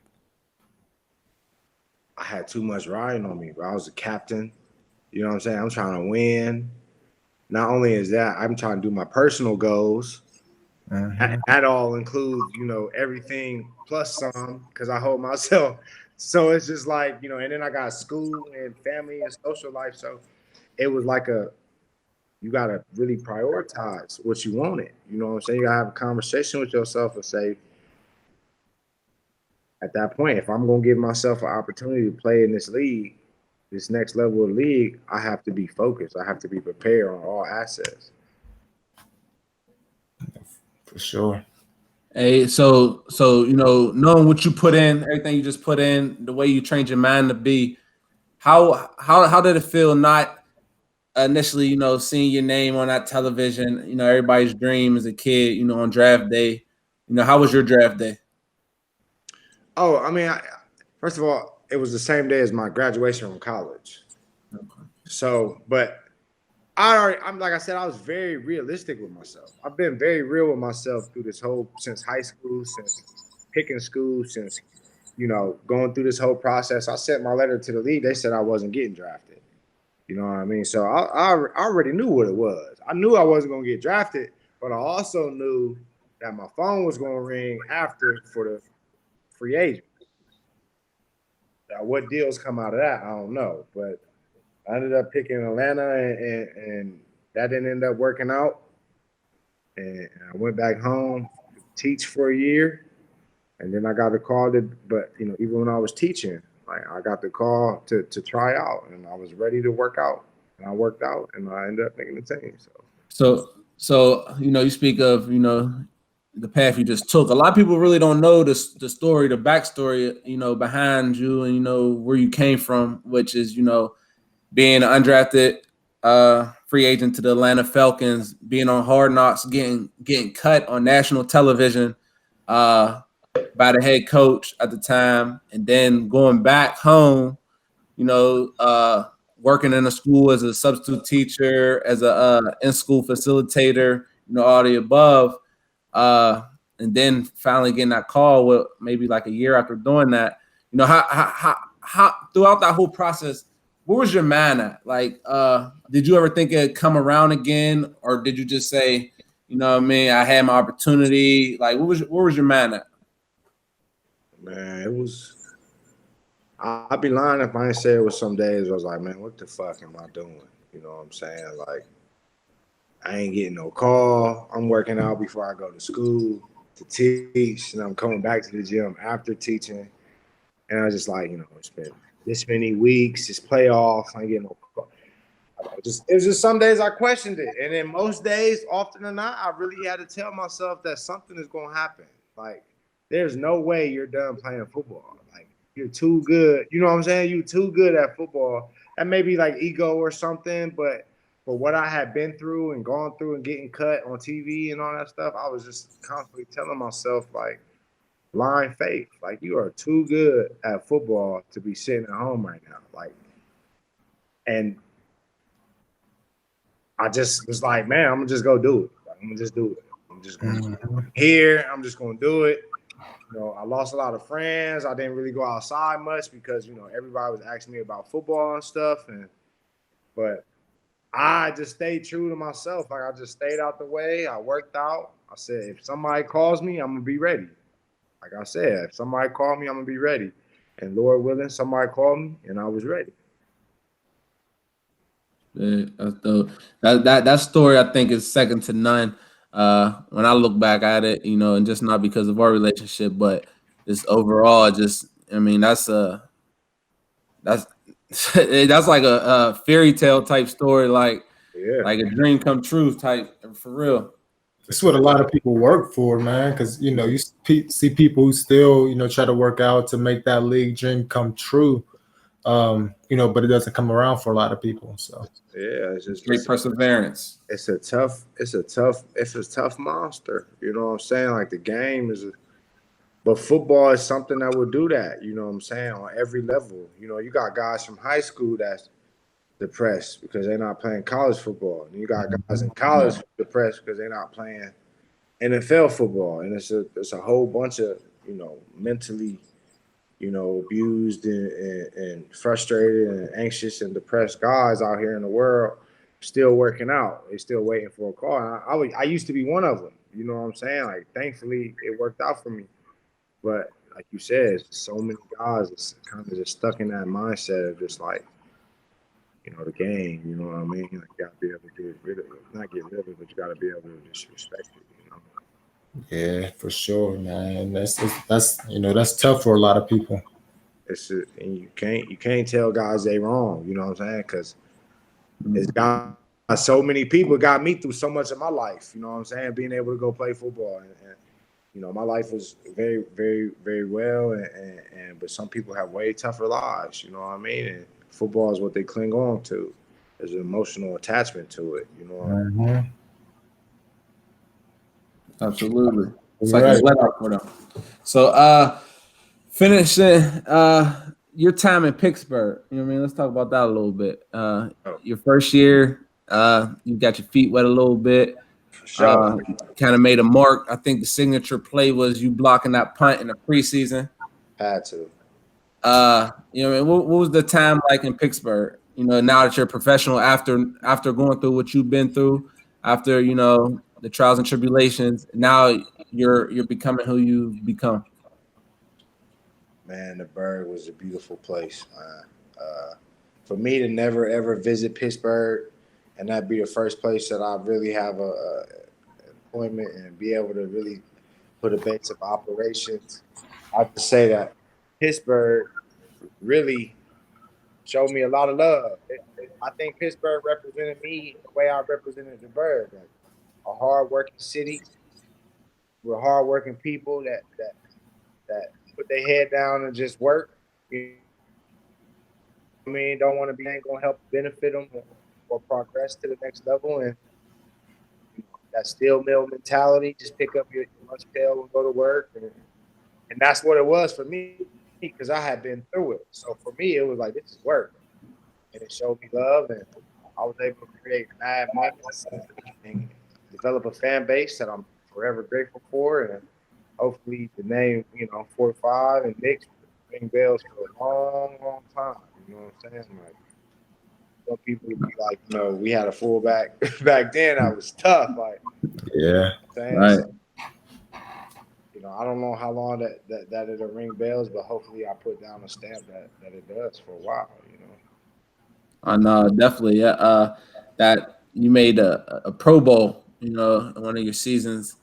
I had too much riding on me, bro. I was a captain. You know what I'm saying? I'm trying to win. Not only is that, I'm trying to do my personal goals. That all includes, everything plus some, because I hold myself. So it's just like, and then I got school and family and social life. So it was like you got to really prioritize what you wanted. You know what I'm saying? You got to have a conversation with yourself and say, at that point, if I'm going to give myself an opportunity to play in this league, this next level of league, I have to be focused. I have to be prepared on all assets. For sure. Hey, so knowing what you put in, everything you just put in, the way you trained your mind to be, how did it feel not initially, seeing your name on that television, everybody's dream as a kid, on draft day, how was your draft day? Oh, I mean, first of all, it was the same day as my graduation from college. Okay. So, but I'm like I said, I was very realistic with myself. I've been very real with myself through this since high school, since picking school, since, going through this whole process. I sent my letter to the league. They said I wasn't getting drafted. You know what I mean? So I already knew what it was. I knew I wasn't going to get drafted, but I also knew that my phone was going to ring after for the free agent. Now, what deals come out of that, I don't know. But I ended up picking Atlanta, and that didn't end up working out. And I went back home to teach for a year, and then I got the call but even when I was teaching, like I got the call to try out, and I was ready to work out, and I worked out, and I ended up making the team. So you speak of the path you just took. A lot of people really don't know the story, the backstory, behind you, and where you came from, which is being an undrafted free agent to the Atlanta Falcons, being on Hard Knocks, getting cut on national television by the head coach at the time, and then going back home, working in a school as a substitute teacher, as a in-school facilitator, all the above, and then finally getting that call with maybe like a year after doing that. How throughout that whole process, where was your mind at? Like, did you ever think it'd come around again, or did you just say, I had my opportunity? Like, where was your mind at? Man, it was. I'd be lying if I didn't say it was some days I was like, man, what the fuck am I doing? You know what I'm saying? Like, I ain't getting no call. I'm working out before I go to school to teach, and I'm coming back to the gym after teaching. And I was just like, it's been this many weeks, it's playoffs, I ain't getting no call. It was just some days I questioned it. And then most days, often than not, I really had to tell myself that something is going to happen. Like, there's no way you're done playing football. Like, you're too good. You know what I'm saying? You're too good at football. That may be like ego or something, but for what I had been through and gone through and getting cut on TV and all that stuff, I was just constantly telling myself, like, blind faith. Like, you are too good at football to be sitting at home right now. Like, and I just was like, man, I'm gonna just go do it. Like, I'm gonna just do it. I'm just gonna here. I'm just gonna do it. I lost a lot of friends. I didn't really go outside much because everybody was asking me about football and stuff. But I just stayed true to myself. Like, I just stayed out the way. I worked out. I said, if somebody calls me, I'm gonna be ready. Like I said, if somebody called me, I'm gonna be ready. And Lord willing, somebody called me, and I was ready. Yeah, that story I think is second to none. When I look back at it, and just not because of our relationship, but just overall, that's that's like a fairy tale type story, like a dream come true type, for real. It's what a lot of people work for, man, because you see people who still try to work out to make that league dream come true. But it doesn't come around for a lot of people. So yeah, it's just great perseverance. It's a tough monster. You know what I'm saying? Like, the game but football is something that will do that. You know what I'm saying? On every level. You got guys from high school that's depressed because they're not playing college football. And you got guys in college depressed because they're not playing NFL football, and it's a whole bunch of mentally abused and frustrated and anxious and depressed guys out here in the world still working out. They still waiting for a call. And I used to be one of them. You know what I'm saying? Like, thankfully, it worked out for me. But like you said, so many guys is kind of just stuck in that mindset of just like, the game. You know what I mean? Like, you gotta be able to get rid of it, not get rid of it, but you gotta be able to just respect it. Yeah, for sure, man. That's tough for a lot of people. And you can't tell guys they wrong. You know what I'm saying? Because it's got so many people got me through so much of my life. You know what I'm saying? Being able to go play football and my life was very, very, very well. And but some people have way tougher lives. You know what I mean? And football is what they cling on to. There's an emotional attachment to it. You know what I mean? Absolutely. It's Right. like a let out for them. So finishing your time in Pittsburgh, you know what I mean? Let's talk about that a little bit. Your first year, you got your feet wet a little bit. For sure. Kind of made a mark. I think the signature play was you blocking that punt in the preseason. Had to. You know what I mean? What was the time like in Pittsburgh? You know, now that you're a professional, after going through what you've been through, after the trials and tribulations, now you're becoming who you've become. Man, the Berg was a beautiful place. For me to never ever visit Pittsburgh, and that be the first place that I really have a employment and be able to really put a base of operations, I have to say that Pittsburgh really showed me a lot of love. I think Pittsburgh represented me the way I represented the Berg, like a hard-working city with hard-working people that put their head down and just work. You know what I mean, don't want to be ain't gonna help benefit them or progress to the next level, and that steel mill mentality. Just pick up your lunch pail and go to work, and that's what it was for me because I had been through it. So for me, it was like, this is work, and it showed me love, and I was able to create mad moments and develop a fan base that I'm forever grateful for, and hopefully the name 45 and Nix ring bells for a long, long time. You know what I'm saying? Like, some people would be like, we had a fullback back then. I was tough. Like, Yeah. Right. So, I don't know how long that it'll ring bells, but hopefully I put down a stamp that it does for a while. I know, definitely. Yeah. That you made a Pro Bowl, in one of your seasons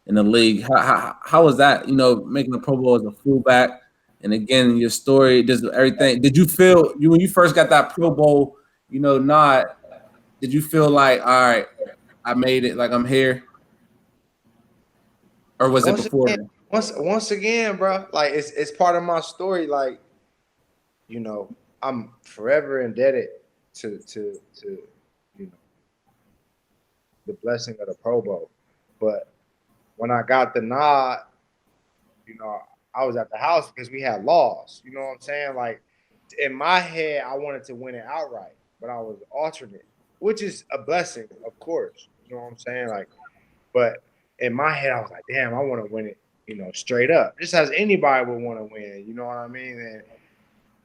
in the league. How was that? Making a Pro Bowl as a fullback, and again, your story, just everything. Did you feel when you first got that Pro Bowl, nod? Did you feel like, all right, I made it, like I'm here, or was it before? Once again, bro, like it's part of my story. Like, I'm forever indebted to the blessing of the Pro Bowl. But when I got the nod, I was at the house because we had laws. You know what I'm saying? Like, in my head, I wanted to win it outright, but I was alternate, which is a blessing, of course. You know what I'm saying? Like, but in my head, I was like, damn, I want to win it, straight up, just as anybody would want to win. You know what I mean?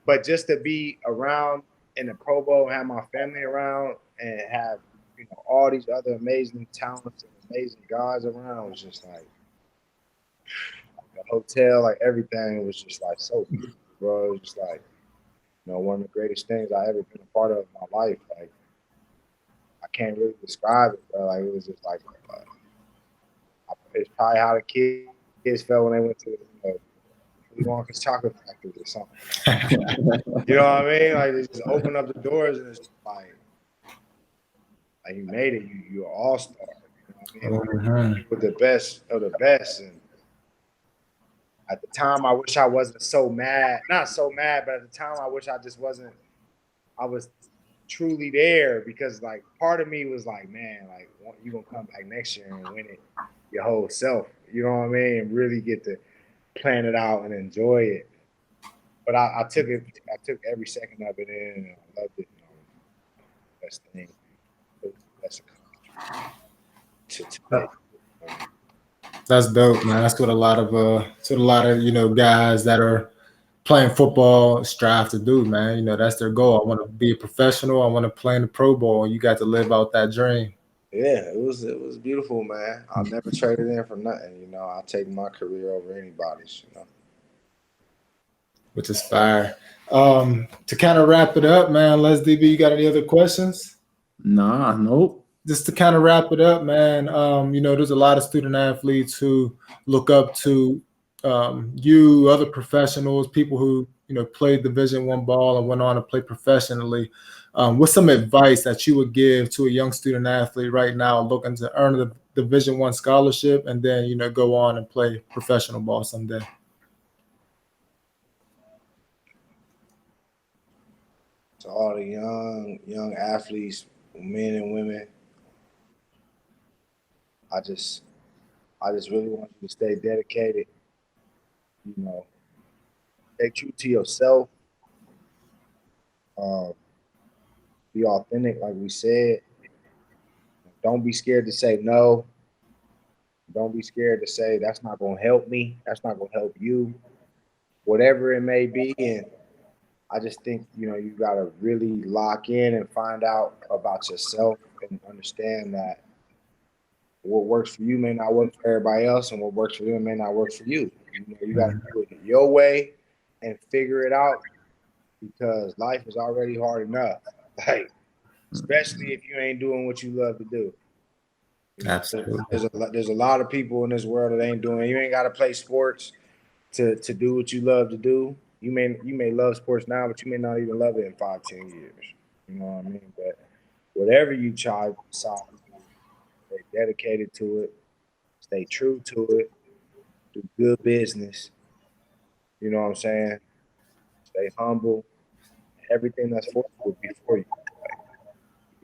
But just to be around in the Pro Bowl, have my family around, and have all these other amazing talents and amazing guys around was just like the hotel, like everything was just like so beautiful, bro. It was just like one of the greatest things I ever been a part of in my life. Like, I can't really describe it, bro. Like, it was just like it's probably how the kids felt when they went to Willy Wonka's chocolate factory or something. You know what I mean? Like, they just open up the doors and it's like you made it. You're an all-star. You know what I mean? With the best of the best. And at the time, I wish I wasn't so mad. Not so mad, but at the time, I wish I just wasn't. I was truly there because, like, part of me was like, man, like, you gonna come back next year and win it your whole self. You know what I mean? And really get to plan it out and enjoy it. But I took it. I took every second of it in, and I loved it. Best thing. That's a to That's dope, man. That's what a lot of guys that are playing football strive to do, man. That's their goal. I want to be a professional. I want to play in the Pro Bowl. And you got to live out that dream. Yeah, it was beautiful, man. I'll never trade it in for nothing. I'll take my career over anybody's. Which is fire. To kind of wrap it up, man, Les DB, you got any other questions? Nah, nope. Just to kind of wrap it up, man, there's a lot of student athletes who look up to you, other professionals, people who, played Division I ball and went on to play professionally. What's some advice that you would give to a young student athlete right now looking to earn the Division I scholarship and then, go on and play professional ball someday? To all the young athletes, men and women, I just really want you to stay dedicated. Stay true to yourself. Be authentic, like we said. Don't be scared to say no. Don't be scared to say that's not going to help me. That's not going to help you. Whatever it may be. And I just think, you got to really lock in and find out about yourself and understand that what works for you may not work for everybody else, and what works for them may not work for you. You got to do it your way and figure it out, because life is already hard enough. Like, especially if you ain't doing what you love to do. Absolutely. There's a lot of people in this world that ain't doing. You ain't got to play sports to do what you love to do. You may love sports now, but you may not even love it in 5-10 years. You know what I mean? But whatever you try, stay dedicated to it, stay true to it, do good business. You know what I'm saying? Stay humble. Everything that's for you will be for you. Like,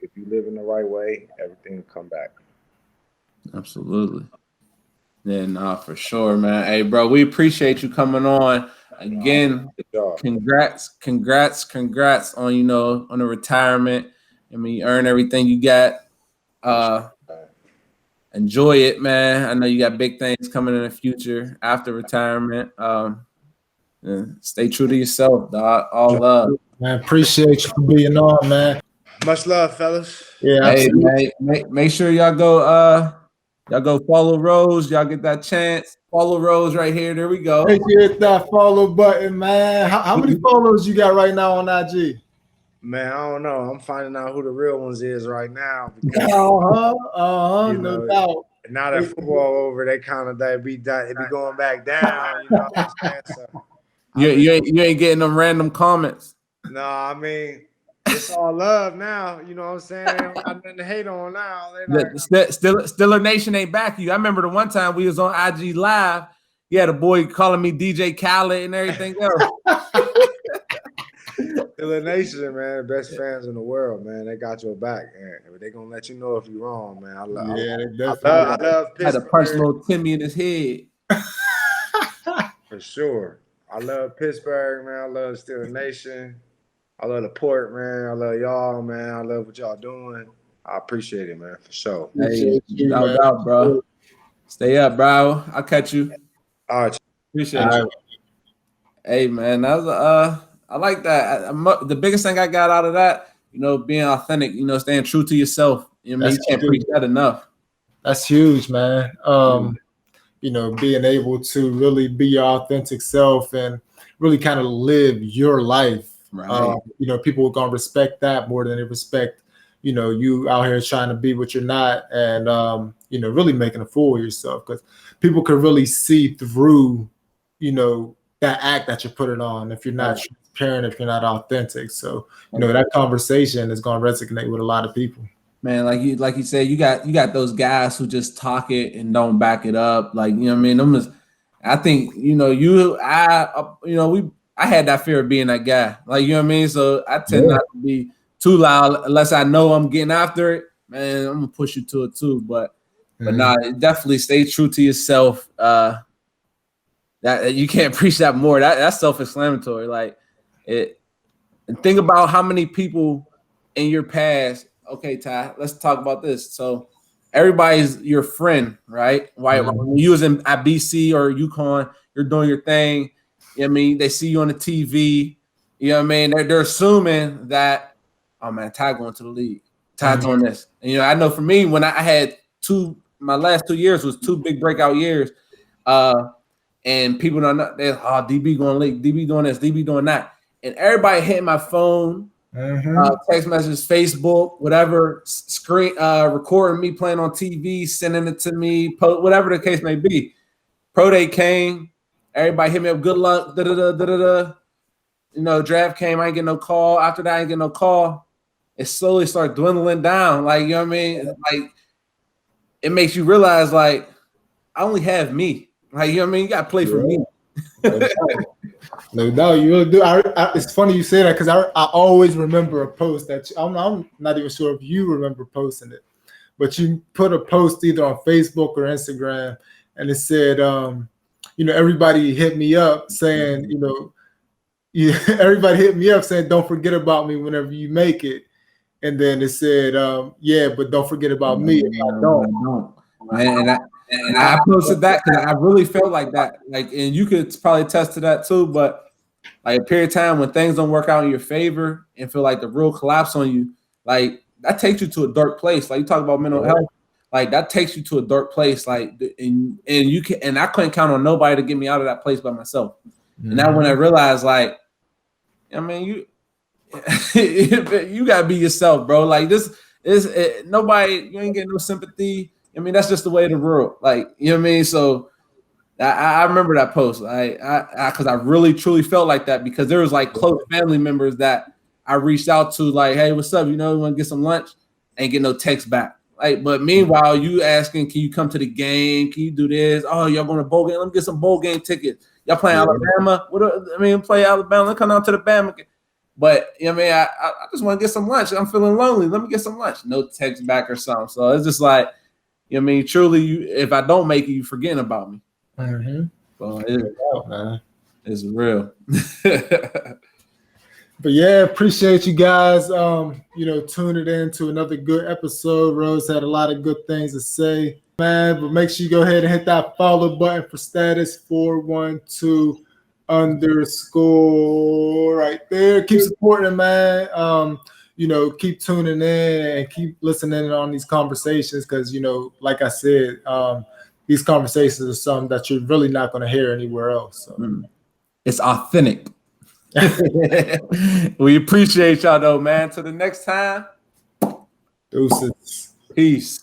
if you live in the right way, everything will come back. Absolutely. Yeah, nah, for sure, man. Hey, bro, we appreciate you coming on. Again, congrats on on the retirement. I mean, you earned everything you got. Enjoy it, man. I know you got big things coming in the future after retirement. Stay true to yourself, dog. All love. Man, appreciate you for being on, man. Much love, fellas. Yeah, hey, man, make sure y'all go follow Rose. Y'all get that chance. Follow Rose right here. There we go. Hey, hit that follow button, man. How many followers you got right now on IG? Man, I don't know. I'm finding out who the real ones is right now. Because, no doubt. Now that football over, they be going back down. You know what I'm saying? So, you ain't getting them random comments. No, I mean, it's all love now. You know what I'm saying? They don't got nothing to hate on now. Steeler Nation ain't back you. I remember the one time we was on IG Live. Yeah, the boy calling me DJ Khaled and everything else. Steeler Nation, man, best fans in the world, man. They got your back, man. They gonna let you know if you're wrong, man. I love Pittsburgh. Had a personal Timmy in his head. For sure. I love Pittsburgh, man. I love Steeler Nation. I love the port, man. I love y'all, man. I love what y'all doing. I appreciate it, man, for sure. Hey, no doubt, bro. Stay up, bro. I'll catch you. All right. Appreciate you. Hey, man, that was I like that. The biggest thing I got out of that, being authentic, staying true to yourself. You can't preach that enough. That's huge, man. Being able to really be your authentic self and really kind of live your life. Right. People are gonna respect that more than they respect, you out here trying to be what you're not, and really making a fool of yourself, because people can really see through, that act that you're putting on if you're not transparent, if you're not authentic. So, that conversation is gonna resonate with a lot of people. Man, like you said, you got those guys who just talk it and don't back it up. Like, I mean, I think, I had that fear of being that guy. Like, what I mean? So I tend not to be too loud unless I know I'm getting after it. Man, I'm gonna push you to it too. But nah, definitely stay true to yourself. That you can't preach that more. That's self-explanatory. Like it. And think about how many people in your past. Okay, Ty, let's talk about this. So everybody's your friend, right? Right. When you was at BC or UConn, you're doing your thing. You know what I mean? They see you on the TV. You know what I mean? They're assuming that, oh man, Ty going to the league. Ty doing this. And, you know, I know for me, when I had my last 2 years was 2 big breakout years. And people don't know, DB going to league, DB doing this, DB doing that. And everybody hitting my phone, text messages, Facebook, whatever, screen, recording me playing on TV, sending it to me, whatever the case may be. Pro day came, everybody hit me up, good luck, da-da-da-da-da-da. You know, draft came, I ain't get no call. After that, I ain't get no call. It slowly started dwindling down. Like, you know what I mean? Like, it makes you realize, like, I only have me. Like, you know what I mean? You got to play for me. No doubt, you really do. It's funny you say that because I always remember a post that I'm not even sure if you remember posting it, but you put a post either on Facebook or Instagram, and it said, you know, everybody hit me up saying, you know, everybody hit me up saying, don't forget about me whenever you make it. And then it said, yeah, but don't forget about me if I don't. And I posted that because I really felt like that. Like, and you could probably attest to that too. But like a period of time when things don't work out in your favor and feel like the real collapse on you, like that takes you to a dark place. Like you talk about mental health, like that takes you to a dark place. Like, and you can, and I couldn't count on nobody to get me out of that place by myself. And now when I realized, like, I mean, you gotta be yourself, bro. Like this is nobody. You ain't getting no sympathy. I mean, that's just the way of the world. Like, you know what I mean? So I remember that post. Because I really truly felt like that because there was like close family members that I reached out to, like, hey, what's up? You know, you want to get some lunch? Ain't get no text back. Like, but meanwhile, you asking, can you come to the game? Can you do this? Oh, y'all going to bowl game? Let me get some bowl game tickets. Y'all playing Alabama? Play Alabama. Let's come down to the Bama. But you know what I mean? I just want to get some lunch. I'm feeling lonely. Let me get some lunch. No text back or something. So it's just like, you know what I mean? Truly, if I don't make it, you forgetting about me. So it's real. But yeah, appreciate you guys, you know, tuning in to another good episode. Rose had a lot of good things to say, man. But make sure you go ahead and hit that follow button for status 412 _ right there. Keep supporting, man. You know, keep tuning in and keep listening on these conversations because, you know, like I said, these conversations are something that you're really not going to hear anywhere else. So. It's authentic. We appreciate y'all, though, man. Till the next time. Deuces. Peace.